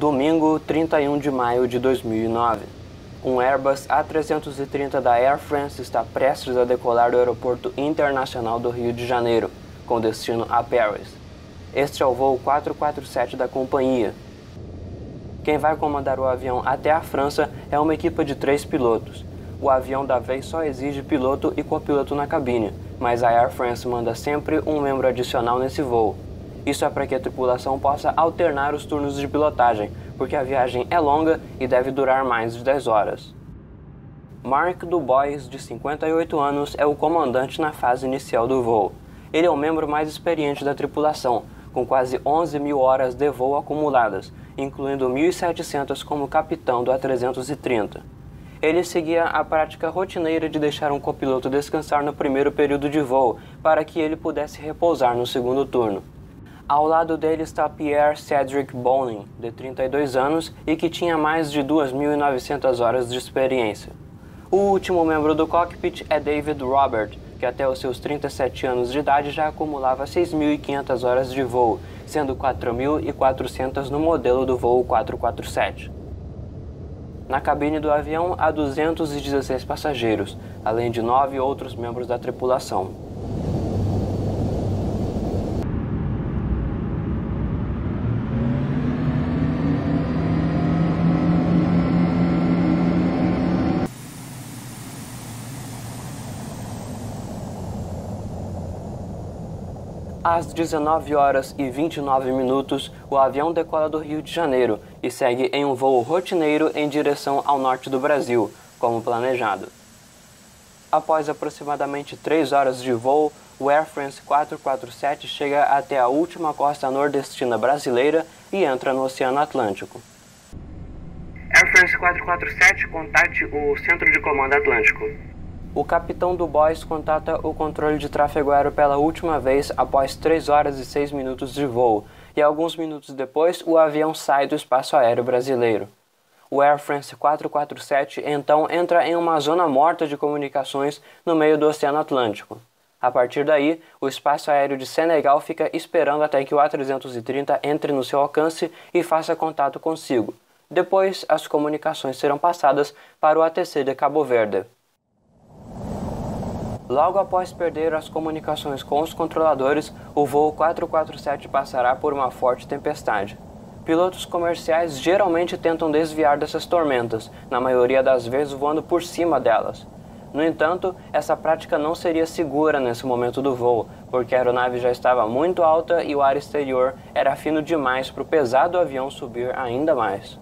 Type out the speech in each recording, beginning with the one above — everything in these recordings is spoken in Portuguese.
Domingo, 31 de maio de 2009. Um Airbus A330 da Air France está prestes a decolar do Aeroporto Internacional do Rio de Janeiro, com destino a Paris. Este é o voo 447 da companhia. Quem vai comandar o avião até a França é uma equipe de 3 pilotos. O avião da vez só exige piloto e copiloto na cabine, mas a Air France manda sempre um membro adicional nesse voo. Isso é para que a tripulação possa alternar os turnos de pilotagem, porque a viagem é longa e deve durar mais de 10 horas. Mark Dubois, de 58 anos, é o comandante na fase inicial do voo. Ele é o membro mais experiente da tripulação, com quase 11 mil horas de voo acumuladas, incluindo 1.700 como capitão do A330. Ele seguia a prática rotineira de deixar um copiloto descansar no primeiro período de voo, para que ele pudesse repousar no segundo turno. Ao lado dele está Pierre Cedric Bonin, de 32 anos e que tinha mais de 2.900 horas de experiência. O último membro do cockpit é David Robert, que até os seus 37 anos de idade já acumulava 6.500 horas de voo, sendo 4.400 no modelo do voo 447. Na cabine do avião há 216 passageiros, além de 9 outros membros da tripulação. Às 19 horas e 29 minutos, o avião decola do Rio de Janeiro e segue em um voo rotineiro em direção ao norte do Brasil, como planejado. Após aproximadamente 3 horas de voo, o Air France 447 chega até a última costa nordestina brasileira e entra no Oceano Atlântico. Air France 447, contate o Centro de Comando Atlântico. O capitão Dubois contata o controle de tráfego aéreo pela última vez após 3 horas e 6 minutos de voo, e alguns minutos depois o avião sai do espaço aéreo brasileiro. O Air France 447 então entra em uma zona morta de comunicações no meio do Oceano Atlântico. A partir daí, o espaço aéreo de Senegal fica esperando até que o A330 entre no seu alcance e faça contato consigo. Depois, as comunicações serão passadas para o ATC de Cabo Verde. Logo após perder as comunicações com os controladores, o voo 447 passará por uma forte tempestade. Pilotos comerciais geralmente tentam desviar dessas tormentas, na maioria das vezes voando por cima delas. No entanto, essa prática não seria segura nesse momento do voo, porque a aeronave já estava muito alta e o ar exterior era fino demais para o pesado avião subir ainda mais.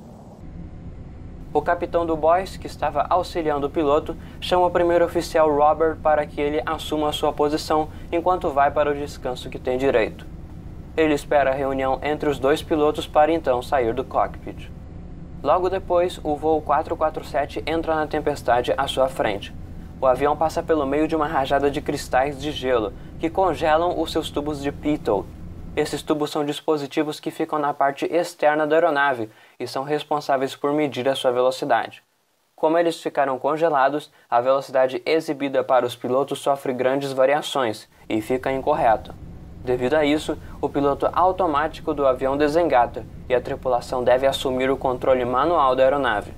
O capitão Dubois, que estava auxiliando o piloto, chama o primeiro oficial Robert para que ele assuma sua posição enquanto vai para o descanso que tem direito. Ele espera a reunião entre os 2 pilotos para então sair do cockpit. Logo depois, o voo 447 entra na tempestade à sua frente. O avião passa pelo meio de uma rajada de cristais de gelo, que congelam os seus tubos de pitot. Esses tubos são dispositivos que ficam na parte externa da aeronave e são responsáveis por medir a sua velocidade. Como eles ficaram congelados, a velocidade exibida para os pilotos sofre grandes variações e fica incorreta. Devido a isso, o piloto automático do avião desengata e a tripulação deve assumir o controle manual da aeronave.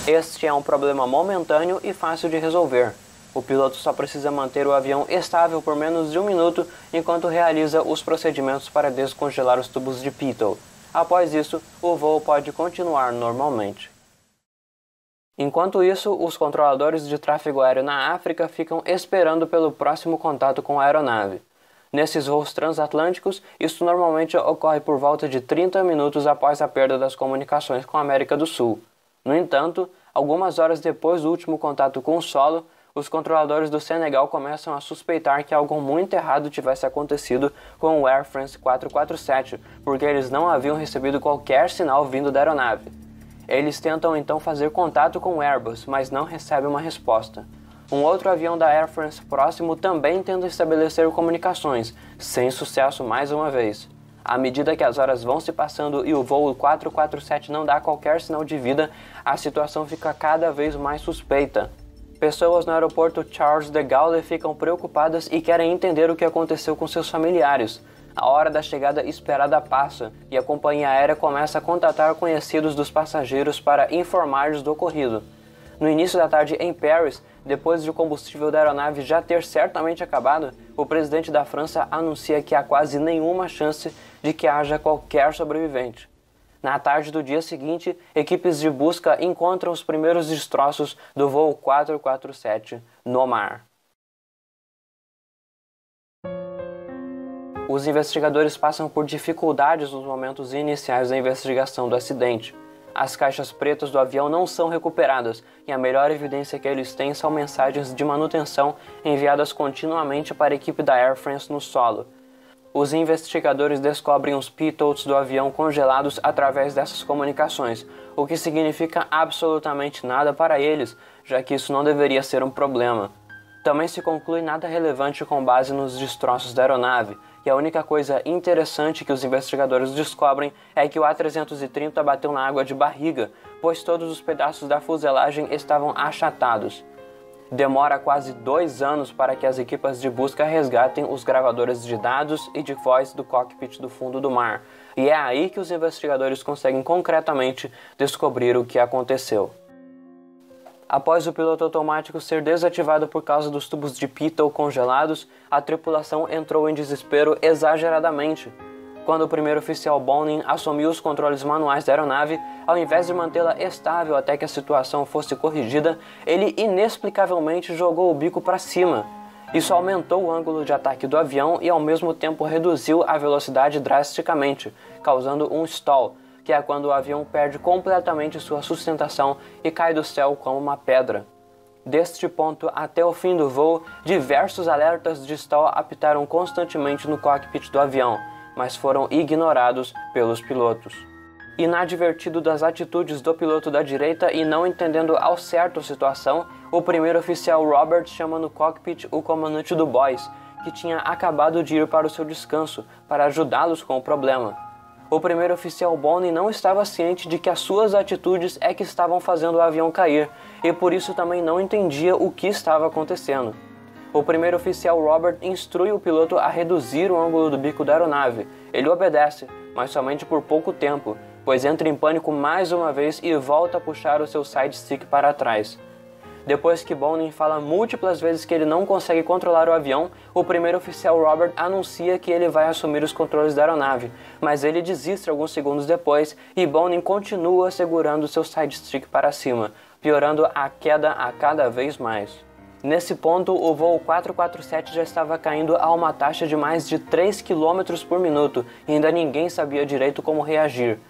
Este é um problema momentâneo e fácil de resolver. O piloto só precisa manter o avião estável por menos de 1 minuto enquanto realiza os procedimentos para descongelar os tubos de pitot. Após isso, o voo pode continuar normalmente. Enquanto isso, os controladores de tráfego aéreo na África ficam esperando pelo próximo contato com a aeronave. Nesses voos transatlânticos, isso normalmente ocorre por volta de 30 minutos após a perda das comunicações com a América do Sul. No entanto, algumas horas depois do último contato com o solo, os controladores do Senegal começam a suspeitar que algo muito errado tivesse acontecido com o Air France 447, porque eles não haviam recebido qualquer sinal vindo da aeronave. Eles tentam então fazer contato com o Airbus, mas não recebem uma resposta. Um outro avião da Air France próximo também tenta estabelecer comunicações, sem sucesso mais uma vez. À medida que as horas vão se passando e o voo 447 não dá qualquer sinal de vida, a situação fica cada vez mais suspeita. Pessoas no aeroporto Charles de Gaulle ficam preocupadas e querem entender o que aconteceu com seus familiares. A hora da chegada esperada passa e a companhia aérea começa a contatar conhecidos dos passageiros para informar-lhes do ocorrido. No início da tarde em Paris, depois de o combustível da aeronave já ter certamente acabado, o presidente da França anuncia que há quase nenhuma chance de que haja qualquer sobrevivente. Na tarde do dia seguinte, equipes de busca encontram os primeiros destroços do voo 447 no mar. Os investigadores passam por dificuldades nos momentos iniciais da investigação do acidente. As caixas pretas do avião não são recuperadas e a melhor evidência que eles têm são mensagens de manutenção enviadas continuamente para a equipe da Air France no solo. Os investigadores descobrem os pilotos do avião congelados através dessas comunicações, o que significa absolutamente nada para eles, já que isso não deveria ser um problema. Também se conclui nada relevante com base nos destroços da aeronave, e a única coisa interessante que os investigadores descobrem é que o A330 bateu na água de barriga, pois todos os pedaços da fuselagem estavam achatados. Demora quase 2 anos para que as equipes de busca resgatem os gravadores de dados e de voz do cockpit do fundo do mar, e é aí que os investigadores conseguem concretamente descobrir o que aconteceu. Após o piloto automático ser desativado por causa dos tubos de pitot congelados, a tripulação entrou em desespero exageradamente. Quando o primeiro oficial Bonin assumiu os controles manuais da aeronave, ao invés de mantê-la estável até que a situação fosse corrigida, ele inexplicavelmente jogou o bico para cima. Isso aumentou o ângulo de ataque do avião e ao mesmo tempo reduziu a velocidade drasticamente, causando um stall, que é quando o avião perde completamente sua sustentação e cai do céu como uma pedra. Deste ponto até o fim do voo, diversos alertas de stall apitaram constantemente no cockpit do avião, mas foram ignorados pelos pilotos. Inadvertido das atitudes do piloto da direita e não entendendo ao certo a situação, o primeiro oficial Robert chama no cockpit o comandante do Boys, que tinha acabado de ir para o seu descanso, para ajudá-los com o problema. O primeiro oficial Bonin não estava ciente de que as suas atitudes é que estavam fazendo o avião cair, e por isso também não entendia o que estava acontecendo. O primeiro oficial Robert instrui o piloto a reduzir o ângulo do bico da aeronave. Ele obedece, mas somente por pouco tempo, pois entra em pânico mais uma vez e volta a puxar o seu side stick para trás. Depois que Bonin fala múltiplas vezes que ele não consegue controlar o avião, o primeiro oficial Robert anuncia que ele vai assumir os controles da aeronave, mas ele desiste alguns segundos depois e Bonin continua segurando seu side stick para cima, piorando a queda a cada vez mais. Nesse ponto, o voo 447 já estava caindo a uma taxa de mais de 3 km por minuto e ainda ninguém sabia direito como reagir.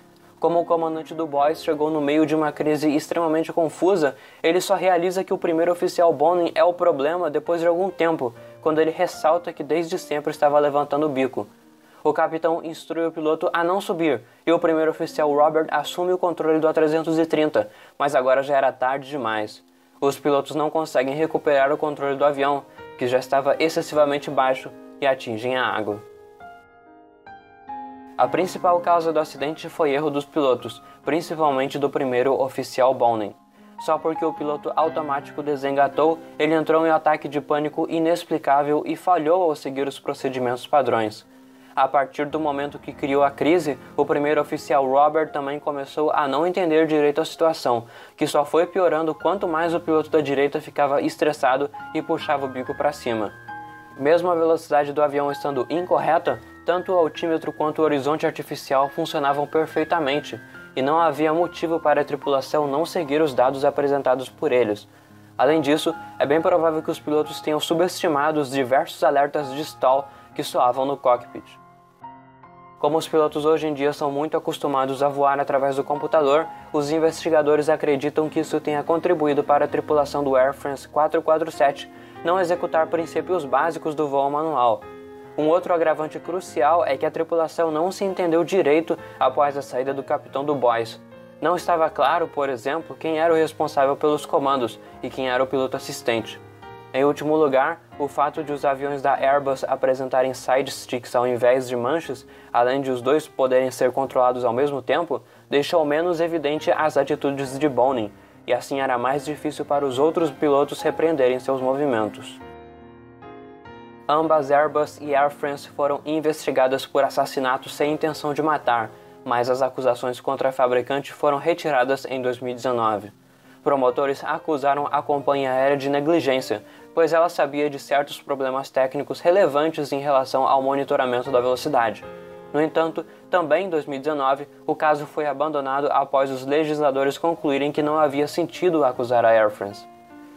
Como o comandante do Boys chegou no meio de uma crise extremamente confusa, ele só realiza que o primeiro oficial Bonin é o problema depois de algum tempo, quando ele ressalta que desde sempre estava levantando o bico. O capitão instrui o piloto a não subir, e o primeiro oficial Robert assume o controle do A330, mas agora já era tarde demais. Os pilotos não conseguem recuperar o controle do avião, que já estava excessivamente baixo, e atingem a água. A principal causa do acidente foi erro dos pilotos, principalmente do primeiro oficial Bonin. Só porque o piloto automático desengatou, ele entrou em um ataque de pânico inexplicável e falhou ao seguir os procedimentos padrões. A partir do momento que criou a crise, o primeiro oficial Robert também começou a não entender direito a situação, que só foi piorando quanto mais o piloto da direita ficava estressado e puxava o bico para cima. Mesmo a velocidade do avião estando incorreta, tanto o altímetro quanto o horizonte artificial funcionavam perfeitamente, e não havia motivo para a tripulação não seguir os dados apresentados por eles. Além disso, é bem provável que os pilotos tenham subestimado os diversos alertas de stall que soavam no cockpit. Como os pilotos hoje em dia são muito acostumados a voar através do computador, os investigadores acreditam que isso tenha contribuído para a tripulação do Air France 447 não executar princípios básicos do voo manual. Um outro agravante crucial é que a tripulação não se entendeu direito após a saída do capitão do Boys. Não estava claro, por exemplo, quem era o responsável pelos comandos e quem era o piloto assistente. Em último lugar, o fato de os aviões da Airbus apresentarem side sticks ao invés de manches, além de os dois poderem ser controlados ao mesmo tempo, deixou menos evidente as atitudes de Bonin, e assim era mais difícil para os outros pilotos repreenderem seus movimentos. Ambas Airbus e Air France foram investigadas por assassinato sem intenção de matar, mas as acusações contra a fabricante foram retiradas em 2019. Promotores acusaram a companhia aérea de negligência, pois ela sabia de certos problemas técnicos relevantes em relação ao monitoramento da velocidade. No entanto, também em 2019, o caso foi abandonado após os legisladores concluírem que não havia sentido acusar a Air France.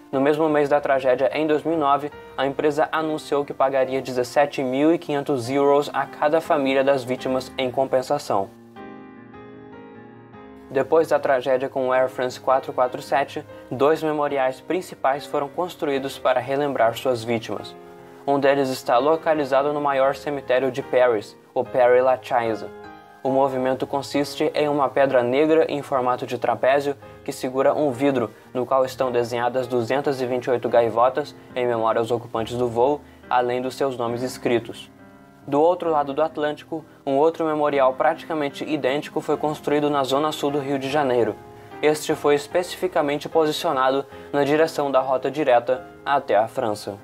No mesmo mês da tragédia, em 2009, a empresa anunciou que pagaria 17.500 euros a cada família das vítimas em compensação. Depois da tragédia com o Air France 447, 2 memoriais principais foram construídos para relembrar suas vítimas. Um deles está localizado no maior cemitério de Paris, o Père-Lachaise. O movimento consiste em uma pedra negra em formato de trapézio que segura um vidro, no qual estão desenhadas 228 gaivotas em memória aos ocupantes do voo, além dos seus nomes escritos. Do outro lado do Atlântico, um outro memorial praticamente idêntico foi construído na zona sul do Rio de Janeiro. Este foi especificamente posicionado na direção da rota direta até a França.